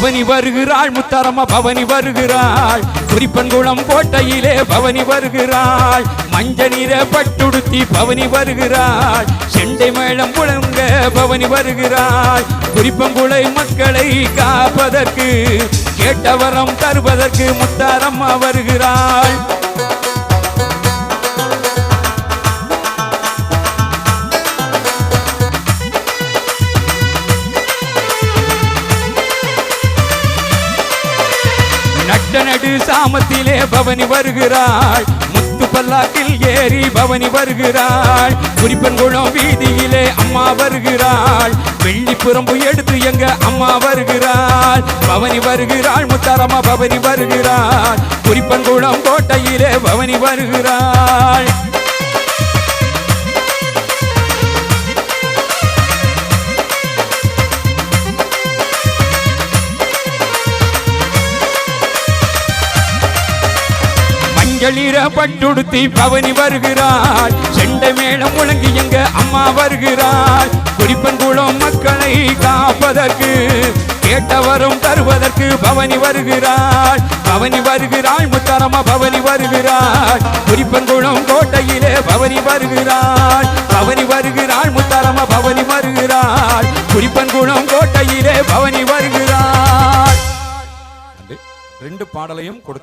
பவனி வருகிறாள் முத்தாரம்மா பவனி வருகிறாள் குறிப்பன்குளம் கோட்டையிலே பவனி வருகிறாள் மஞ்ச நீர பட்டுடுத்தி பவனி வருகிறாள் செண்டை மேளம் புழங்க பவனி வருகிறாள் குறிப்பங்குளை மக்களை காப்பதற்கு கேட்டவரம் தருவதற்கு முத்தாரம்மா வருகிறாள் நடு சாமத்திலே பவனி வருகிறாள் முத்து பல்லாக்கில் ஏறி பவனி வருகிறாள் குறிப்பன்குளம் வீதியிலே அம்மா வருகிறாள் வெள்ளி புறம்பு எடுத்து எங்க அம்மா வருகிறாள் பவனி வருகிறாள் முத்தாரம்மா பவனி வருகிறாள் குறிப்பன்குளம் கோட்டையிலே பவனி வருகிறாள் மஞ்சளீர பட்டுடுத்தி பவனி வருகிறாள் செண்டை மேளம் முழங்கி எங்க அம்மா வருகிறாள் குறிப்பன்குளம் மக்களை காப்பதற்கு கேட்டவரும் தருவதற்கு பவனி வருகிறாள் பவனி வருகிறாள் முத்தாரம்மா பவனி வருகிறாள் குறிப்பன்குளம் கோட்டையிலே பவனி வருகிறாள் பவனி வருகிறாள் முத்தாரம்மா பவனி வருகிறாள் குறிப்பன்குளம் கோட்டையிலே பவனி வருகிறாள். 2 பாடலையும் கொடுத்தார்.